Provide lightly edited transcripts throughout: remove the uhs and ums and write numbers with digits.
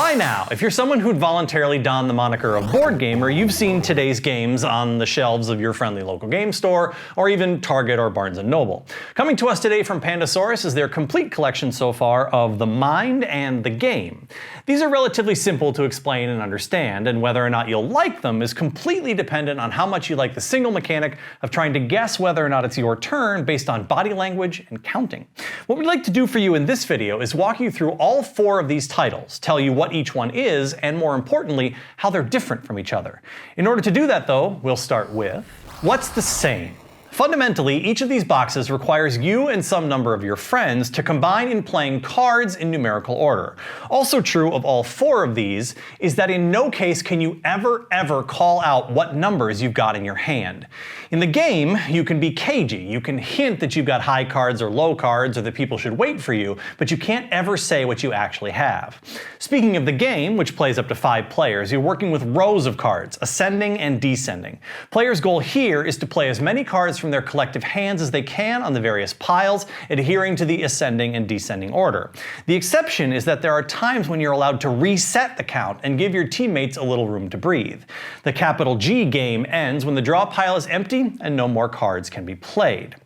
By now, if you're someone who'd voluntarily don the moniker of board gamer, you've seen today's games on the shelves of your friendly local game store, or even Target or Barnes & Noble. Coming to us today from Pandasaurus is their complete collection so far of The Mind and The Game. These are relatively simple to explain and understand, and whether or not you'll like them is completely dependent on how much you like the single mechanic of trying to guess whether or not it's your turn based on body language and counting. What we'd like to do for you in this video is walk you through all 4 of these titles, tell you what each one is, and more importantly, how they're different from each other. In order to do that though, we'll start with what's the same. Fundamentally, each of these boxes requires you and some number of your friends to combine in playing cards in numerical order. Also true of all 4 of these is that in no case can you ever call out what numbers you've got in your hand. In the game, you can be cagey. You can hint that you've got high cards or low cards or that people should wait for you, but you can't ever say what you actually have. Speaking of the game, which plays up to 5 players, you're working with rows of cards, ascending and descending. Players' goal here is to play as many cards from their collective hands as they can on the various piles, adhering to the ascending and descending order. The exception is that there are times when you're allowed to reset the count and give your teammates a little room to breathe. The capital G game ends when the draw pile is empty and no more cards can be played.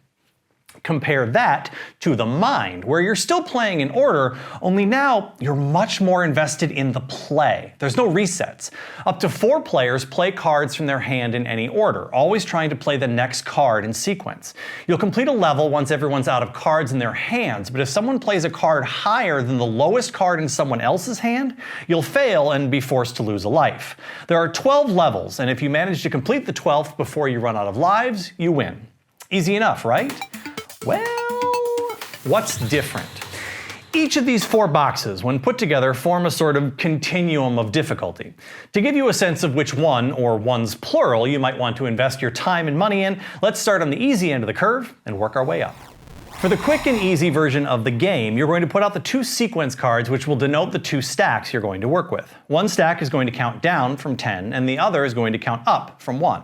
Compare that to The Mind, where you're still playing in order, only now you're much more invested in the play. There's no resets. Up to 4 players play cards from their hand in any order, always trying to play the next card in sequence. You'll complete a level once everyone's out of cards in their hands, but if someone plays a card higher than the lowest card in someone else's hand, you'll fail and be forced to lose a life. There are 12 levels, and if you manage to complete the 12th before you run out of lives, you win. Easy enough, right? Well, what's different? Each of these 4 boxes, when put together, form a sort of continuum of difficulty. To give you a sense of which one, or ones plural, you might want to invest your time and money in, let's start on the easy end of the curve and work our way up. For the quick and easy version of the game, you're going to put out the 2 sequence cards which will denote the 2 stacks you're going to work with. One stack is going to count down from 10, and the other is going to count up from 1.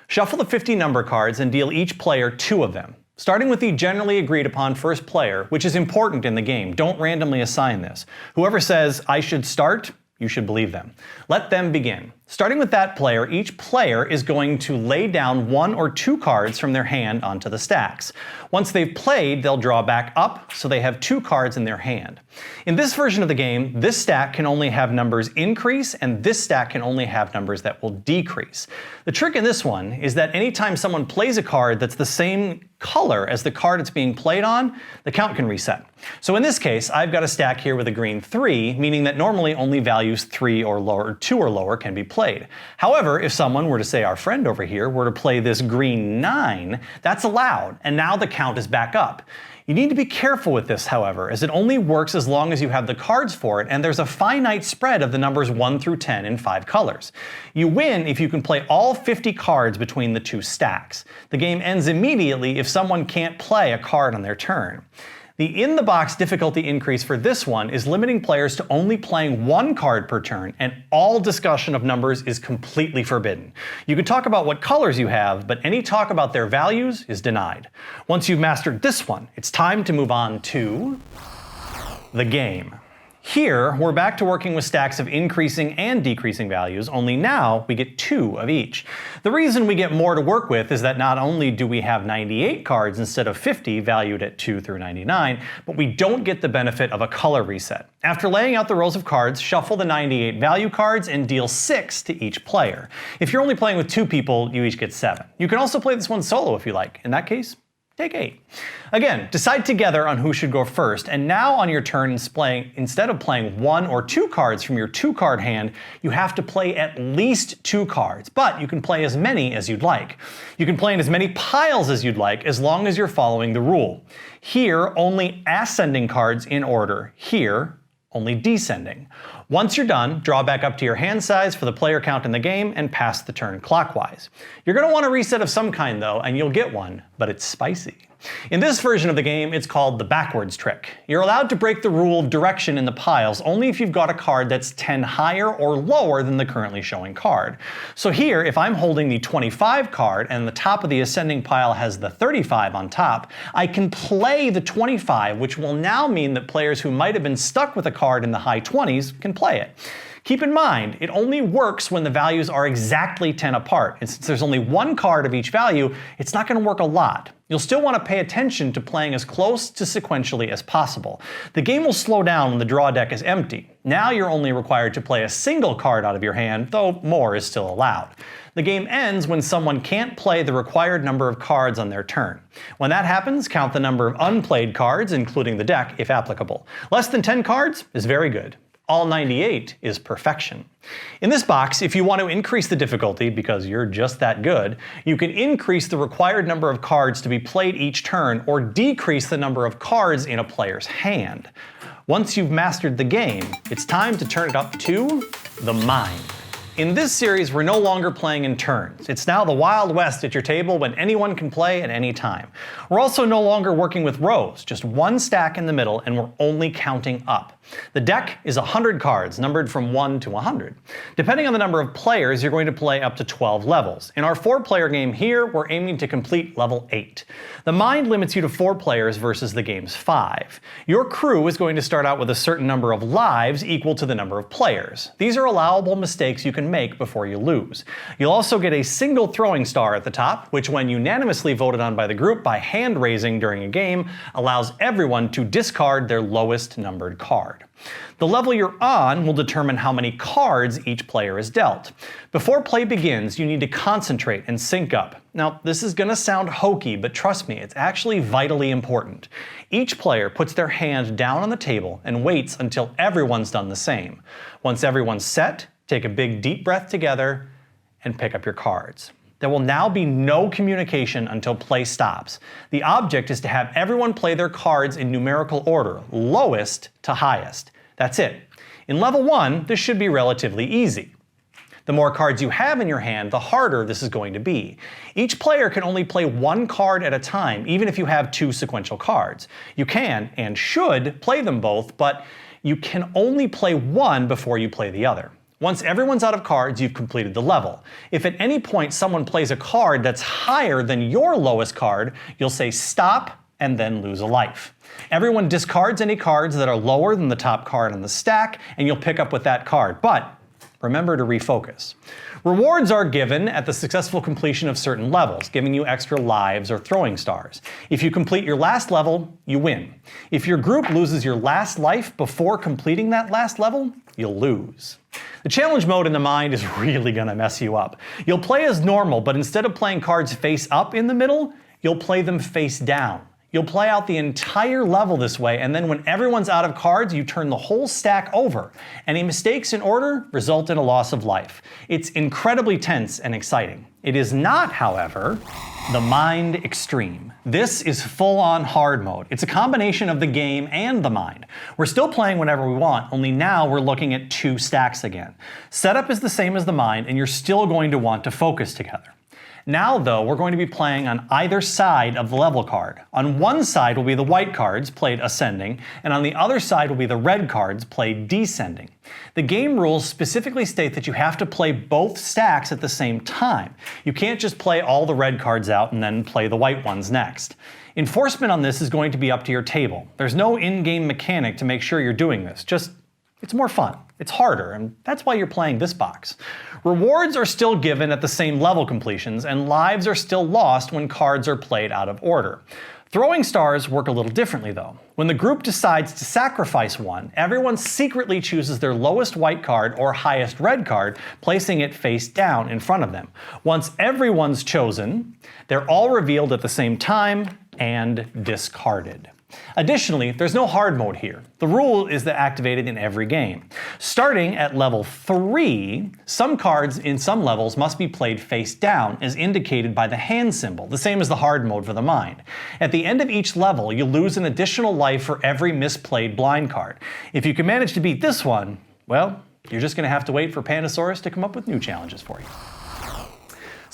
Shuffle the 50 number cards and deal each player 2 of them. Starting with the generally agreed upon first player, which is important in the game, don't randomly assign this. Whoever says, "I should start," you should believe them. Let them begin. Starting with that player, each player is going to lay down 1 or 2 cards from their hand onto the stacks. Once they've played, they'll draw back up, so they have 2 cards in their hand. In this version of the game, this stack can only have numbers increase, and this stack can only have numbers that will decrease. The trick in this one is that anytime someone plays a card that's the same color as the card it's being played on, the count can reset. So in this case, I've got a stack here with a green 3, meaning that normally only values 3 or lower, 2 or lower can be played. However, if someone were to say our friend over here were to play this green 9, that's allowed, and now the count is back up. You need to be careful with this, however, as it only works as long as you have the cards for it, and there's a finite spread of the numbers 1 through 10 in 5 colors. You win if you can play all 50 cards between the 2 stacks. The game ends immediately if someone can't play a card on their turn. The in-the-box difficulty increase for this one is limiting players to only playing 1 card per turn, and all discussion of numbers is completely forbidden. You can talk about what colors you have, but any talk about their values is denied. Once you've mastered this one, it's time to move on to the game. Here, we're back to working with stacks of increasing and decreasing values, only now we get 2 of each. The reason we get more to work with is that not only do we have 98 cards instead of 50 valued at 2 through 99, but we don't get the benefit of a color reset. After laying out the rows of cards, shuffle the 98 value cards and deal 6 to each player. If you're only playing with 2 people, you each get 7. You can also play this one solo if you like. In that case, take 8. Again, decide together on who should go first, and now on your turn, instead of playing 1 or 2 cards from your 2-card hand, you have to play at least 2 cards, but you can play as many as you'd like. You can play in as many piles as you'd like, as long as you're following the rule. Here, only ascending cards in order. Here, only descending. Once you're done, draw back up to your hand size for the player count in the game and pass the turn clockwise. You're going to want a reset of some kind though, and you'll get one, but it's spicy. In this version of the game, it's called the backwards trick. You're allowed to break the rule of direction in the piles only if you've got a card that's 10 higher or lower than the currently showing card. So here, if I'm holding the 25 card and the top of the ascending pile has the 35 on top, I can play the 25, which will now mean that players who might have been stuck with a card in the high 20s can play it. Keep in mind, it only works when the values are exactly 10 apart, and since there's only one card of each value, it's not going to work a lot. You'll still want to pay attention to playing as close to sequentially as possible. The game will slow down when the draw deck is empty. Now you're only required to play a single card out of your hand, though more is still allowed. The game ends when someone can't play the required number of cards on their turn. When that happens, count the number of unplayed cards, including the deck, if applicable. Less than 10 cards is very good. All 98 is perfection. In this box, if you want to increase the difficulty because you're just that good, you can increase the required number of cards to be played each turn or decrease the number of cards in a player's hand. Once you've mastered the game, it's time to turn it up to the mind. In this series, we're no longer playing in turns. It's now the Wild West at your table when anyone can play at any time. We're also no longer working with rows, just one stack in the middle, and we're only counting up. The deck is 100 cards, numbered from 1 to 100. Depending on the number of players, you're going to play up to 12 levels. In our 4-player game here, we're aiming to complete level 8. The mind limits you to 4 players versus the game's 5. Your crew is going to start out with a certain number of lives equal to the number of players. These are allowable mistakes you can make before you lose. You'll also get a single throwing star at the top, which when unanimously voted on by the group by hand raising during a game, allows everyone to discard their lowest numbered card. The level you're on will determine how many cards each player is dealt. Before play begins, you need to concentrate and sync up. Now, this is going to sound hokey, but trust me, it's actually vitally important. Each player puts their hand down on the table and waits until everyone's done the same. Once everyone's set, take a big deep breath together and pick up your cards. There will now be no communication until play stops. The object is to have everyone play their cards in numerical order, lowest to highest. That's it. In level 1, this should be relatively easy. The more cards you have in your hand, the harder this is going to be. Each player can only play one card at a time, even if you have 2 sequential cards. You can, and should, play them both, but you can only play one before you play the other. Once everyone's out of cards, you've completed the level. If at any point someone plays a card that's higher than your lowest card, you'll say stop and then lose a life. Everyone discards any cards that are lower than the top card on the stack, and you'll pick up with that card. But remember to refocus. Rewards are given at the successful completion of certain levels, giving you extra lives or throwing stars. If you complete your last level, you win. If your group loses your last life before completing that last level, you'll lose. The challenge mode in the mind is really going to mess you up. You'll play as normal, but instead of playing cards face up in the middle, you'll play them face down. You'll play out the entire level this way, and then when everyone's out of cards, you turn the whole stack over. Any mistakes in order result in a loss of life. It's incredibly tense and exciting. It is not, however, the Mind Extreme. This is full-on hard mode. It's a combination of the game and the mind. We're still playing whenever we want, only now we're looking at 2 stacks again. Setup is the same as the mind, and you're still going to want to focus together. Now, though, we're going to be playing on either side of the level card. On one side will be the white cards, played ascending, and on the other side will be the red cards, played descending. The game rules specifically state that you have to play both stacks at the same time. You can't just play all the red cards out and then play the white ones next. Enforcement on this is going to be up to your table. There's no in-game mechanic to make sure you're doing this, just it's more fun. It's harder, and that's why you're playing this box. Rewards are still given at the same level completions, and lives are still lost when cards are played out of order. Throwing stars work a little differently, though. When the group decides to sacrifice one, everyone secretly chooses their lowest white card or highest red card, placing it face down in front of them. Once everyone's chosen, they're all revealed at the same time and discarded. Additionally, there's no hard mode here. The rule is that activated in every game. Starting at level 3, some cards in some levels must be played face down as indicated by the hand symbol, the same as the hard mode for the mind. At the end of each level, you lose an additional life for every misplayed blind card. If you can manage to beat this one, well, you're just going to have to wait for Pandasaurus to come up with new challenges for you.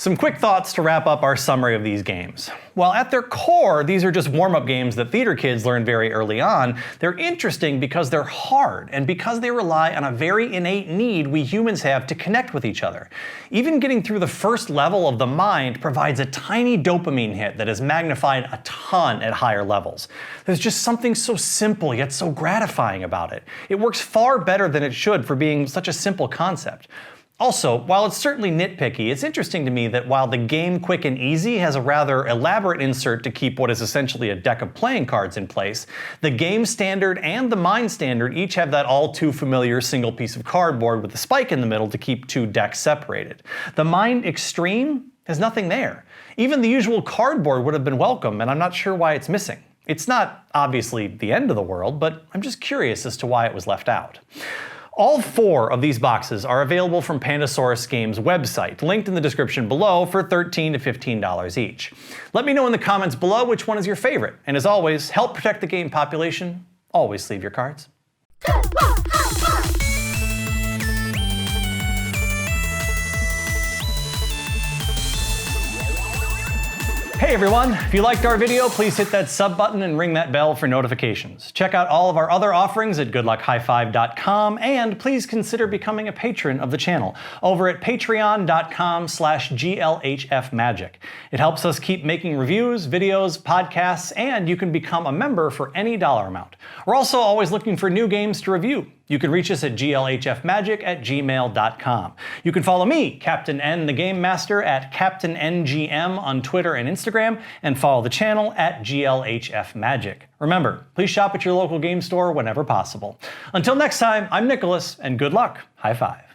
Some quick thoughts to wrap up our summary of these games. While at their core, these are just warm-up games that theater kids learn very early on, they're interesting because they're hard and because they rely on a very innate need we humans have to connect with each other. Even getting through the first level of the mind provides a tiny dopamine hit that is magnified a ton at higher levels. There's just something so simple yet so gratifying about it. It works far better than it should for being such a simple concept. Also, while it's certainly nitpicky, it's interesting to me that while the game Quick and Easy has a rather elaborate insert to keep what is essentially a deck of playing cards in place, the Game Standard and the Mind Standard each have that all too familiar single piece of cardboard with a spike in the middle to keep two decks separated. The Mind Extreme has nothing there. Even the usual cardboard would have been welcome, and I'm not sure why it's missing. It's not obviously the end of the world, but I'm just curious as to why it was left out. All 4 of these boxes are available from Pandasaurus Games' website, linked in the description below, for $13 to $15 each. Let me know in the comments below which one is your favorite, and as always, help protect the game population. Always sleeve your cards. Hey everyone, if you liked our video, please hit that sub button and ring that bell for notifications. Check out all of our other offerings at goodluckhighfive.com, and please consider becoming a patron of the channel over at patreon.com/GLHFmagic. It helps us keep making reviews, videos, podcasts, and you can become a member for any dollar amount. We're also always looking for new games to review. You can reach us at glhfmagic@gmail.com. You can follow me, Captain N the Game Master, at CaptainNGM on Twitter and Instagram, and follow the channel at GLHFmagic. Remember, please shop at your local game store whenever possible. Until next time, I'm Nicholas, and good luck. High five.